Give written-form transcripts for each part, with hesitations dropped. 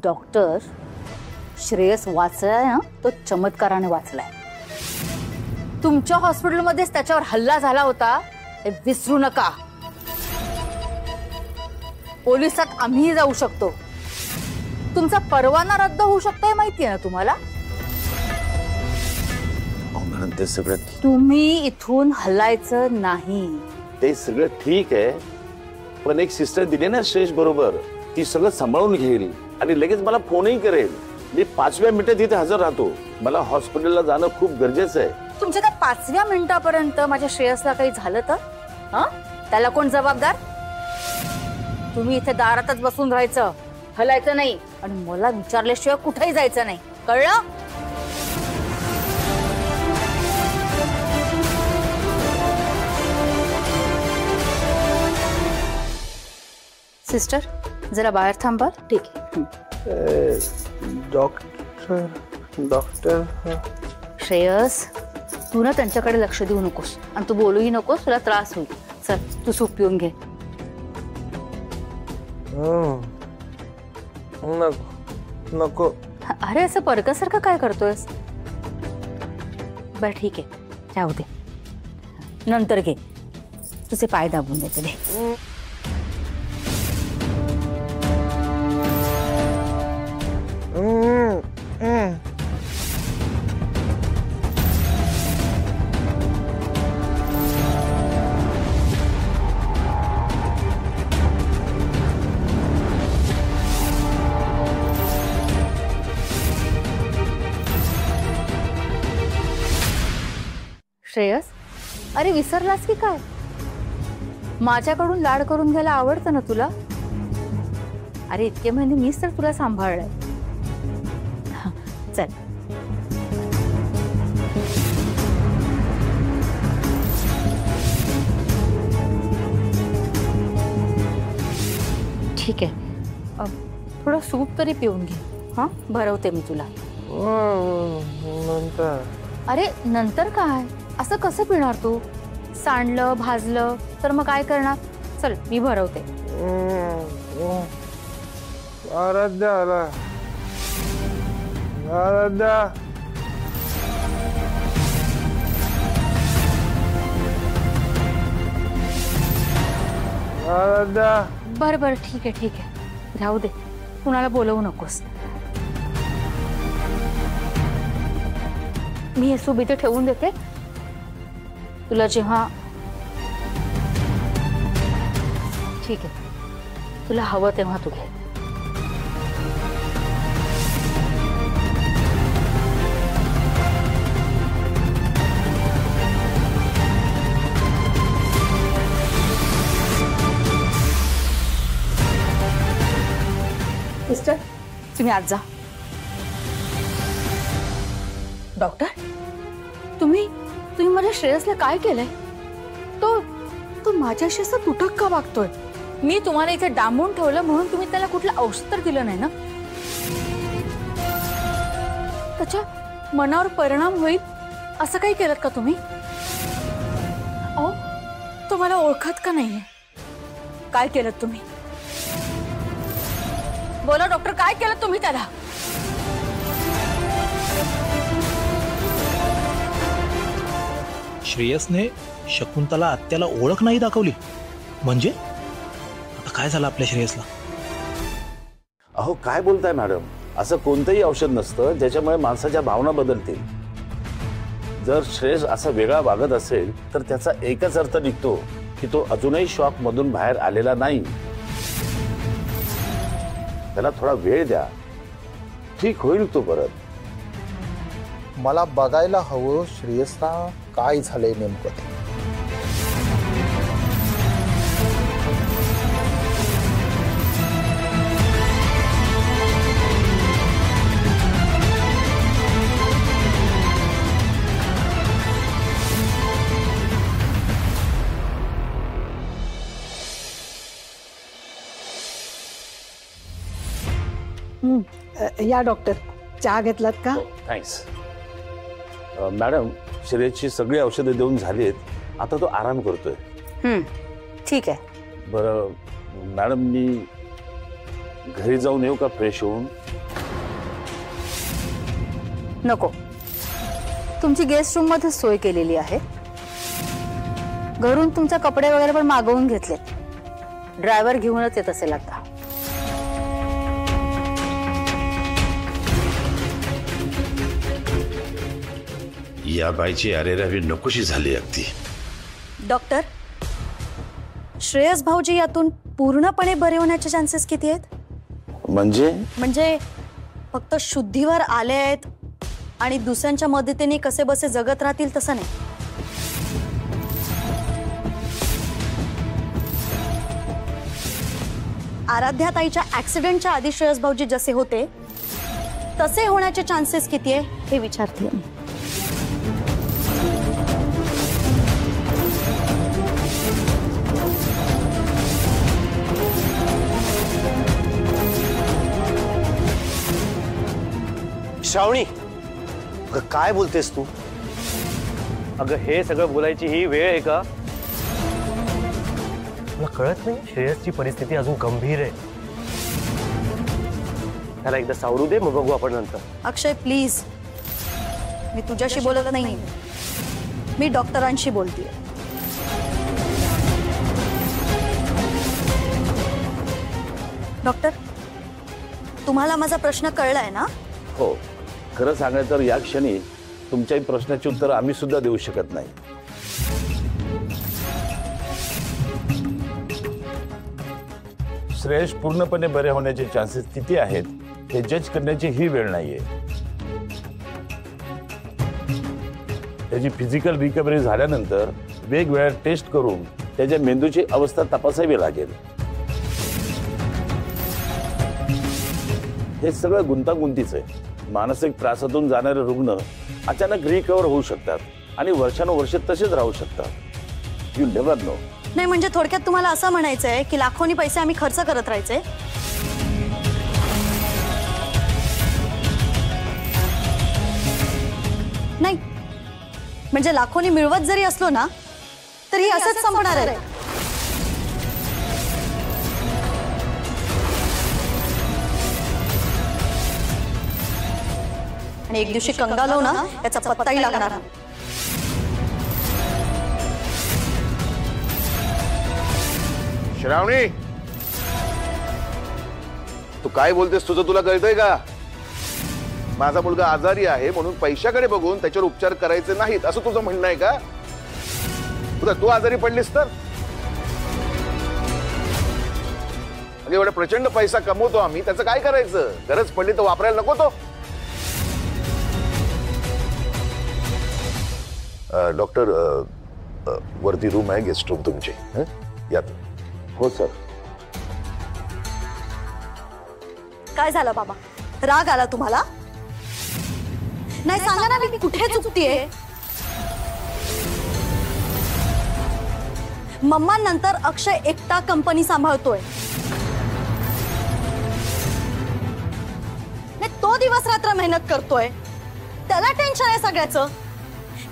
Doctor, Shreyas वाचलाय ना, तो चमत्काराने वाचलाय. तुमच्या हॉस्पिटलमध्येच त्याच्यावर हल्ला झाला होता हे विसरू नका. पोलिसात आम्ही जाऊ शकतो. तुमचा परवाना रद्द होऊ शकतोय माहितीये ना तुम्हाला. ते सगळं तुम्ही इथून हलायचं नाही. ते सगळं ठीक आहे, पण एक सिस्टर दिली ना श्रेयस बरोबर, ती सगळं सांभाळून घेईल आणि लगेच मला फोनही करेल. मी 5व्या मिनिटात इथे हजर राहतो. मला हॉस्पिटलला जाणं खूप गरजेचं आहे. तुमच्या त्या 5व्या मिनिटापर्यंत माझ्या श्रेयसला काही झालं तर त्याला कोण जबाबदार? तुम्ही इथे दारातच बसून राहायचं, हलायचं नाही आणि मला विचारल्याशिवाय कुठेही जायचं नाही, कळलं? सिस्टर जरा बाहेर थांबा. ठीक आहे. डॉक्टर श्रेयस, तू ना त्यांच्याकडे लक्ष देऊ नकोस आणि तू बोलूही नकोस, तुला त्रास होईल. चल तू सूप पिऊन घे. नको. अरे असं परकासारखं काय करतोयस? बर ठीक आहे, राहू दे, नंतर घे. तुझे पाय दाबून देते दे. श्रेयस, अरे विसरलास की काय? माझ्याकडून लाड करून घ्यायला आवडतं ना तुला. अरे इतके महिने मीच तर तुला सांभाळलंय. चल ठीक आहे, थोडं सूप तरी पिऊन घे. हा, भरवते मी तुला. नंतर. अरे नंतर काय? असं कसं पिणार तू? सांडलं भाजलं तर मग काय करणार? चल मी भरवते. आराध्या आला. आराध्या. आराध्या. बरं बरं ठीक आहे, ठीक आहे, राहू दे, कुणाला बोलवू नकोस. मी हे सूप इथे ठेवून देते. तुला जेव्हा ठीक आहे, तुला हवं तेव्हा तू घे. सिस्टर तुम्ही आज जा. डॉक्टर, तुम्ही माझ्या श्रेयसला काय केलंय? तो माझ्याशी असं तुटक का वागतोय? मी तुम्हाला इथे डांबून ठेवलं म्हणून तुम्ही त्याला कुठलं औषध तर दिलं नाही ना? त्याच्या मनावर परिणाम होईल असं काही केलं का तुम्ही? अहो, तो मला ओळखत का नाहीये? काय केलं तुम्ही? बोला डॉक्टर, काय केलं तुम्ही त्याला? श्रेयसने शकुंतला आत्याला ओळख नाही दाखवली म्हणजे आता काय झालं आपल्या श्रेयसला? अहो काय बोलताय मॅडम, असं कोणतंही औषध नसतं ज्याच्यामुळे माणसाच्या भावना बदलतील. जर श्रेयस असा वेगळा वागत असेल तर त्याचा एकच अर्थ निघतो की तो अजूनही शॉक मधून बाहेर आलेला नाही. त्याला थोडा वेळ द्या, ठीक होईल तो परत. मला बघायला हवं श्रेयसला काय झालंय नेमकं ते. या डॉक्टर, चहा घेतलात का? Thanks madam. श्रेयसची सगळी औषधं देऊन झालीत, आता तो आराम करतोय. ठीक आहे. बरं मॅडम, घरी जाऊन येऊ का फ्रेश होऊन? नको, तुमची गेस्ट रूम मध्ये सोय केलेली आहे. घरून तुमचे कपडे वगैरे पण मागवून घेतलेत. ड्रायव्हर घेऊनच येत असेल आता. या बाईची अरेरावी नकोशी झाली अगदी. डॉक्टर, श्रेयस भाऊजी यातून पूर्णपणे बरे होण्याचे चान्सेस किती आहेत? म्हणजे फक्त शुद्धीवर आले आहेत आणि दुसऱ्यांच्या मदतीने कसे बसे जगत राहतील तसं नाही. आराध्या ताईच्या ऍक्सिडेंटच्या आधी श्रेयस भाऊजी जसे होते तसे होण्याचे चान्सेस किती आहे हे विचारते मी. श्रावणी, अगं काय बोलतेस तू? अगं हे सगळं बोलायची ही वेळ आहे का? तुला कळत नाही श्रेयसची परिस्थिती अजून गंभीर आहे. त्याला एकदा सावरू दे, मग बघू आपण नंतर. अक्षय प्लीज, मी तुझ्याशी बोलत नाही, मी डॉक्टरांशी बोलतेय. डॉक्टर, तुम्हाला माझा प्रश्न कळलाय ना? हो, खरं सांगायचं तर या क्षणी तुमच्याही प्रश्नाची उत्तर आम्ही सुद्धा देऊ शकत नाही. श्रेयस पूर्णपणे बरे होण्याचे चान्सेस किती आहेत हे जज करण्याची ही वेळ नाहीये. त्याची फिजिकल रिकव्हरी झाल्यानंतर वेगवेगळ्या टेस्ट करून त्याच्या मेंदूची अवस्था तपासावी लागेल. हे सगळं गुंतागुंतीचं आहे. मानसिक त्रासातून जाणारे रुग्ण अचानक रिकव्हर होऊ शकतात आणि वर्षानुवर्ष तसेच राहू शकतात. You never know. नाही म्हणजे थोडक्यात तुम्हाला असं म्हणायचं आहे की लाखोनी पैसे आम्ही खर्च करत राहायचे? नाही म्हणजे लाखोनी मिळवत जरी असलो ना तरी असंच संपणार आहे. आणि एक दिवशी कंगालो ना याचा पत्ताही लागणार. श्रावणी, तू काय बोलतेस? तुझं तुला कळतंय का? माझा मुलगा आजारी आहे म्हणून पैशाकडे बघून त्याच्यावर उपचार करायचे नाहीत असं तुझं म्हणणं आहे का? तू आजारी पडलीस तर एवढा प्रचंड पैसा कमवतो आम्ही, त्याचं काय करायचं? गरज पडली तर वापरायला नको तो? डॉक्टर, वरती रूम आहे, गेस्ट रूम तुमची, यात. हो सर. काय झालं बाबा, राग आला तुम्हाला? नाही सांगा ना, मी कुठे चुकतीये? मम्मा नंतर अक्षय एकटा कंपनी सांभाळतोय. नाही तो दिवस रात्र मेहनत करतोय, त्याला टेन्शन आहे सगळ्याचं.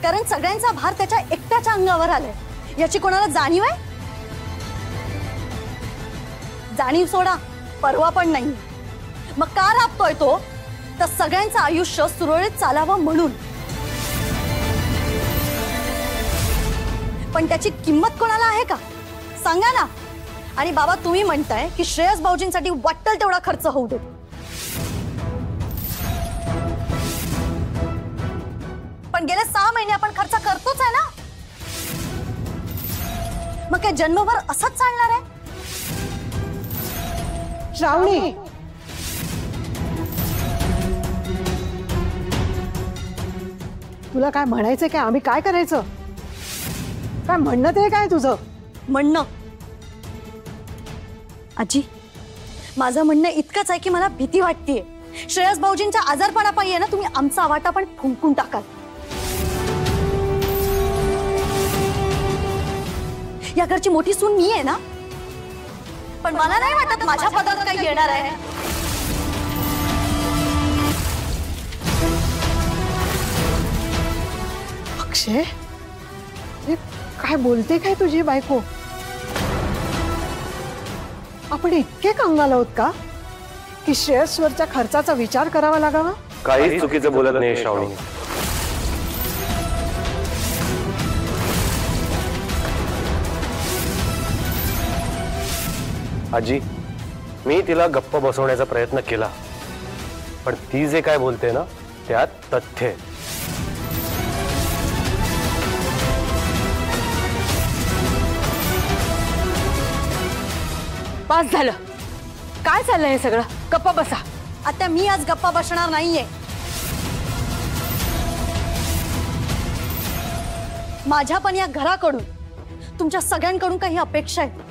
कारण सगळ्यांचा भार त्याच्या एकट्याच्या अंगावर आलाय. याची कोणाला जाणीव आहे? जाणीव सोडा, परवा पण नाही. मग का राबतोय तो? तर सगळ्यांचं आयुष्य सुरळीत चालावं म्हणून. पण त्याची किंमत कोणाला आहे का? सांगा ना. आणि बाबा तुम्ही म्हणताय की श्रेयस भाऊजींसाठी वाटेल तेवढा खर्च होऊ दे. पण गेले 6 महिने आपण खर्च करतोच आहे ना. मग काय जन्मभर असंच चालणार आहे? श्रावणी, तुला काय म्हणायचंय काय? आम्ही काय करायचं? काय म्हणणं ते काय तुझं? म्हणणं आजी, माझं म्हणणं इतकंच आहे की मला भीती वाटतेय. श्रेयस भाऊजींच्या आजारपणापायी आहे ना तुम्ही आमचा आवाटा पण फुंकून टाकाल. या घरची मोठी सून मी आहे ना, पण मला नाही वाटत माझ्या पदावर काही येणार आहे. अक्षय, अरे काय बोलते काय तुझी बायको? आपण इतके कंगाल आहोत का? की श्रेयसवरच्या खर्चाचा विचार करावा लागावा? काहीच चुकीचं बोलत नाही श्रावणी. आजी, मी तिला गप्प बसवण्याचा प्रयत्न केला, पण ती जे काय बोलते ना त्यात तथ्य आहे. पास झालं. काय चाललंय हे सगळं? गप्पा बसा. आता मी आज गप्पा बसणार नाहीये. माझ्या पण या घराकडून तुमच्या सगळ्यांकडून काही अपेक्षा आहेत.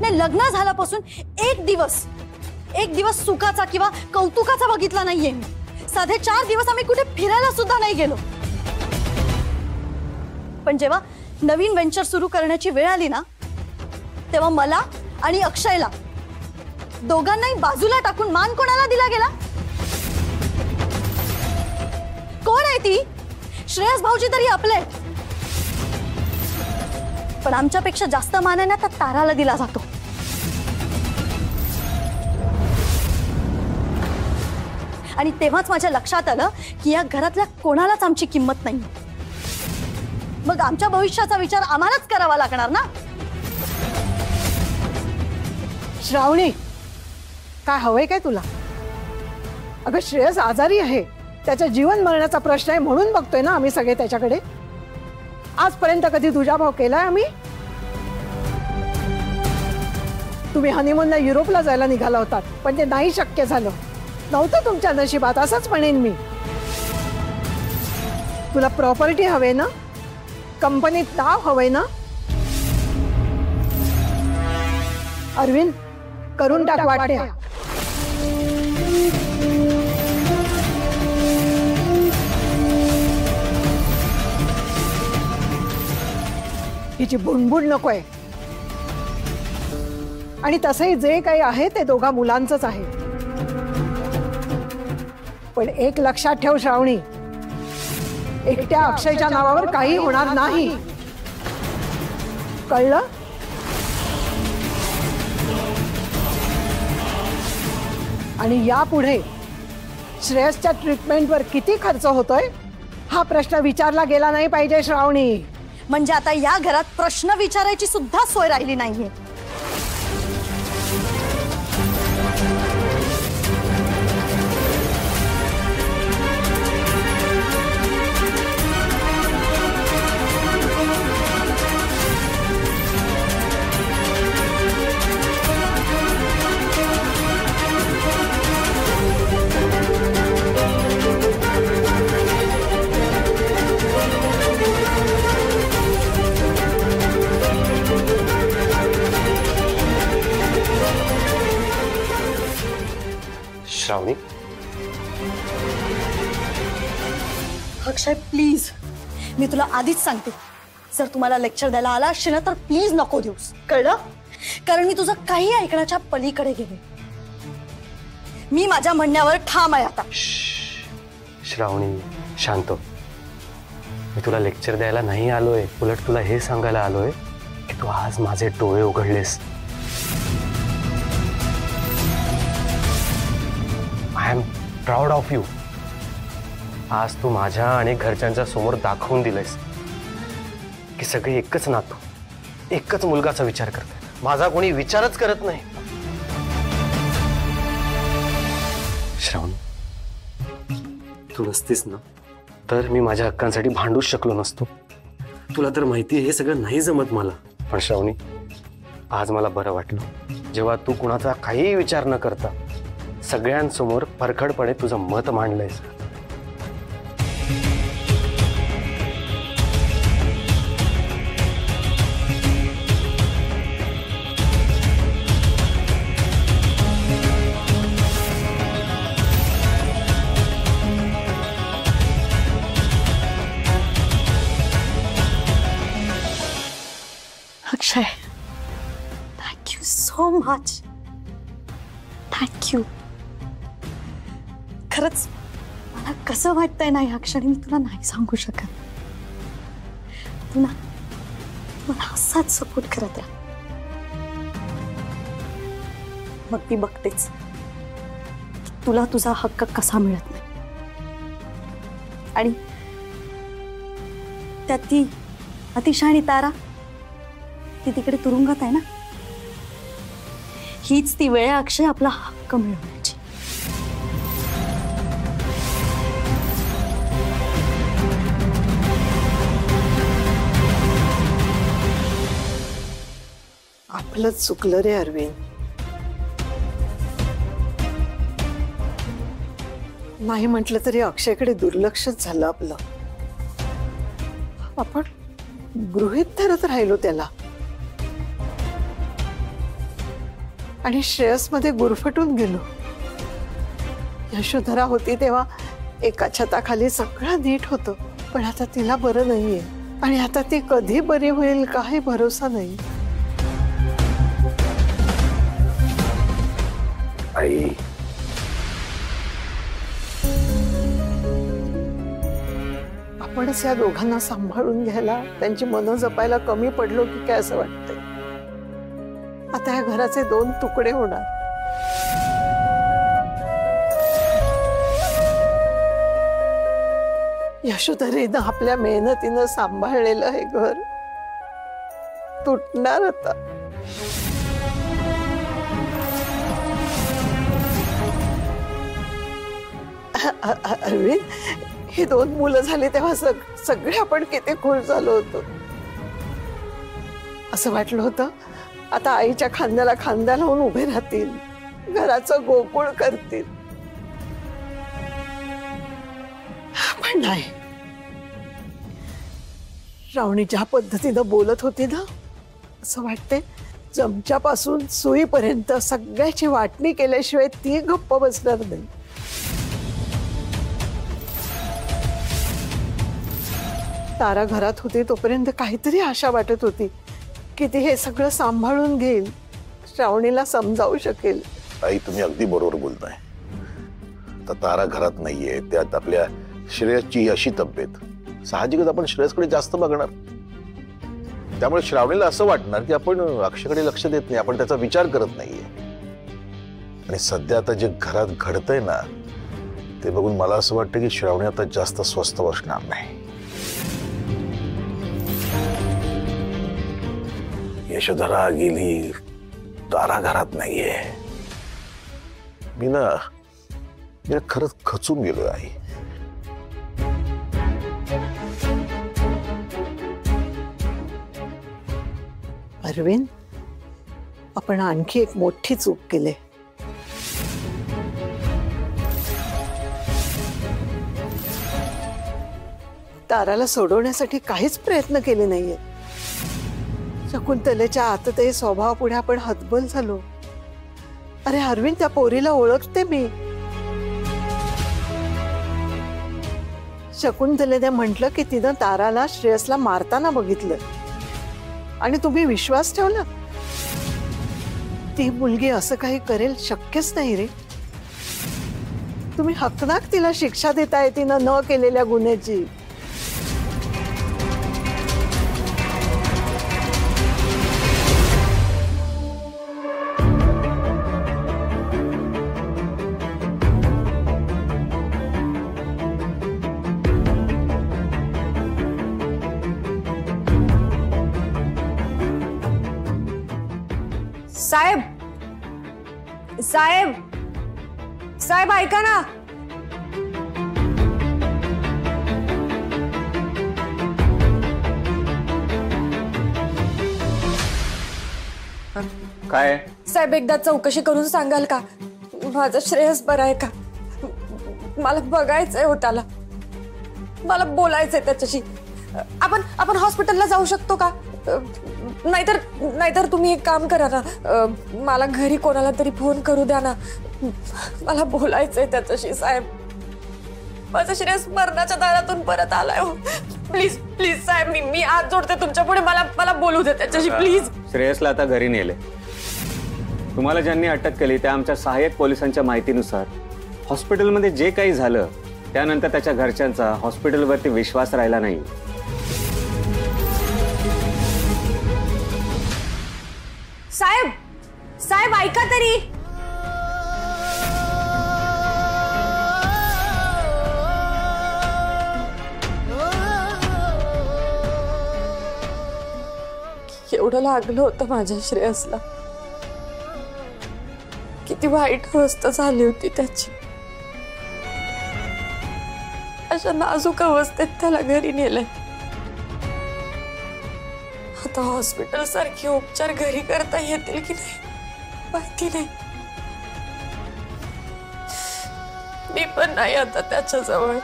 नाही, लग्न झाल्यापासून एक दिवस सुखाचा किंवा कौतुकाचा बघितला नाहीये मी. साधे 4 दिवस आम्ही कुठे फिरायला सुद्धा नाही गेलो. पण जेव्हा नवीन वेंचर सुरू करण्याची वेळ आली ना, तेव्हा मला आणि अक्षयला दोघांनाही बाजूला टाकून मान कोणाला दिला गेला? कोण आहे ती? श्रेयस भाऊजी तरी आपले, पण आमच्यापेक्षा जास्त मान आहे ना त्या ताराला दिला जातो. आणि तेव्हाच माझ्या लक्षात आलं की या घरातल्या कोणालाच आमची किंमत नाही. मग आमच्या भविष्याचा विचार आम्हालाच करावा लागणार ना. श्रावणी, काय हवंय काय तुला? अगं श्रेयस आजारी आहे, त्याच्या जीवन मरणाचा प्रश्न आहे म्हणून बघतोय ना आम्ही सगळे त्याच्याकडे. आजपर्यंत कधी दुजाभाव केलाय आम्ही? तुम्ही हनीमूनला युरोपला जायला निघाला होतात, पण ते नाही शक्य झालं. नव्हतं तुमच्या नशिबात, असंच म्हणेन मी. तुला प्रॉपर्टी हवे ना, कंपनीत नाव हवंय ना. अरविंद, करून टाक वाट्या. हिची बुणबुण नकोय. आणि तसंही जे काही आहे ते दोघा मुलांचंच आहे. पण एक लक्षात ठेव श्रावणी, एकट्या अक्षयच्या नावावर काही होणार नाही, कळलं? आणि यापुढे श्रेयसच्या ट्रीटमेंटवर किती खर्च होतोय हा प्रश्न विचारला गेला नाही पाहिजे श्रावणी. म्हणजे आता या घरात प्रश्न विचारायची सुद्धा सोय राहिली नाहीये. श्रावणी, अक्षय प्लीज, मी तुला आधीच सांगते, जर तुम्हाला लेक्चर द्यायला आला असशील ना तर प्लीज नको देऊस, कळलं? कारण मी तुझं काही ऐकण्याच्या पलीकडे गेले. मी माझ्या म्हणण्यावर ठाम आहे आता. श्रावणी शांत. मी तुला लेक्चर द्यायला नाही आलोय, उलट तुला हे सांगायला आलोय की तू आज माझे डोळे उघडलेस. I am proud of you. आज तू माझ्या आणि घरच्यांच्या समोर दाखवून दिलंयस की सगळे एकच नातू, एकच मुलगाचा विचार करतात, माझा कोणी विचारच करत नाही. श्रावण, तू नसतीस ना तर मी माझ्या हक्कांसाठी भांडूच शकलो नसतो. तुला तर माहिती हे सगळं नाही जमत मला. पण श्रावणी, आज मला बरं वाटलं जेव्हा तू कुणाचा काही विचार न करता सगळ्यांसमोर परखडपणे तुझं मत मांडलंयस. Akshay, thank you so much. Thank you. खरंच मला कसं वाटतंय ना या क्षणी मी तुला नाही सांगू शकत. तू ना मला असाच सपोर्ट करत राहा. मग मी बघतेच तुला तुझा हक्क कसा मिळत नाही. आणि त्यात ती अतिशहाणी तारा, ती तिकडे तुरुंगात आहे ना. हीच ती वेळ आहे अक्षय आपला हक्क मिळवण्याची. आपलंच चुकलं रे अरविंद. नाही म्हटलं तरी अक्षयकडे दुर्लक्षच झालं आपलं. आपण गृहीत धरत राहिलो त्याला आणि श्रेयसमध्ये गुरफटून गेलो. यशोधरा होती तेव्हा एका छताखाली सगळं नीट होतं, पण आता तिला बरं नाहीये आणि आता ती कधी बरी होईल काही भरोसा नाही. आई आपणच या दोघांना सांभाळून घ्यायला, त्यांची मनं जपायला कमी पडलो की काय असं वाटतंय. आता या घराचे 2 तुकडे होणार. यशोधरीनं आपल्या मेहनतीनं सांभाळलेलं हे घर तुटणार आता. अरविंद, ही 2 मुलं झाली तेव्हा सगळे आपण किती खुश झालो होतो. असं वाटलं होतं आता आईच्या खांद्याला खांदा लावून उभे राहतील, घराचं गोकुळ करतील. पण नाही. श्रावणी ज्या पद्धतीनं बोलत होती ना, असं वाटते चमच्यापासून सुईपर्यंत सगळ्याची वाटणी केल्याशिवाय ती गप्प बसणार नाही. तारा घरात होती तोपर्यंत काहीतरी आशा वाटत होती की ती हे सगळं सांभाळून घेईल, श्रावणीला समजावू शकेल. आई, तुम्ही अगदी बरोबर बोलताय. तर तारा घरात नाहीये, त्यात आपल्या श्रेयसची अशी तब्येत, साहजिकच आपण श्रेयसकडे जास्त बघणार. त्यामुळे श्रावणीला असं वाटणार की आपण अक्षयकडे लक्ष देत नाही, आपण त्याचा विचार करत नाहीये. आणि सध्या आता जे घरात घडतंय ना, ते बघून मला असं वाटतं की श्रावणी आता जास्त स्वस्थ बसणार नाही. यशोधरा गेली, तारा घरात नाहीये. मी ना खरंच खचून गेलोय आई. अरविंद, आपण आणखी एक मोठी चूक केली. ताराला सोडवण्यासाठी काहीच प्रयत्न केले नाहीये. शकुंतलेच्या आतते स्वभावापुढे आपण हतबल झालो. अरे अरविंद, त्या पोरीला ओळखते मी. शकुंतलेने म्हटलं की तिनं ताराला श्रेयसला मारताना बघितलं आणि तुम्ही विश्वास ठेवला. ती मुलगी असं काही करेल शक्यच नाही रे. तुम्ही हकनाक तिला शिक्षा देताय तिनं न केलेल्या गुन्ह्याची. साहेब साहेब साहेब ऐका ना. काय साहेब, एकदा चौकशी करून सांगाल का माझं श्रेयस बरं आहे का? मला बघायचंय हो त्याला, मला बोलायचंय त्याच्याशी. आपण हॉस्पिटलला जाऊ शकतो का? नाहीतर तुम्ही एक काम करा ना, मला घरी कोणाला तरी फोन करू द्या ना, मला बोलायचंय त्याच्याशी. साहेब, माझं श्रेयस मरणाच्या दारातून परत आलाय हो. प्लीज प्लीज साहेब, मी हात जोडते तुमच्या पुढे, मला बोलू दे त्याच्याशी प्लीज. श्रेयसला आता घरी नेले. तुम्हाला ज्यांनी अटक केली त्या आमच्या सहाय्यक पोलिसांच्या माहितीनुसार हॉस्पिटलमध्ये जे काही झालं त्यानंतर त्याच्या घरच्यांचा हॉस्पिटलवरती विश्वास राहिला नाही. साहेब साहेब ऐका तरी. केवढं लागलं होतं माझ्या श्रेयसला, किती वाईट अवस्था झाली होती त्याची. अशा नाजूक अवस्थेत त्याला घरी नेलंय. आता हॉस्पिटल सारखे उपचार घरी करता येतील की नाही माहिती नाही. मी पण नाही आता त्याच्या जवळ.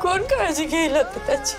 कोण काळजी घेईल आता त्याची?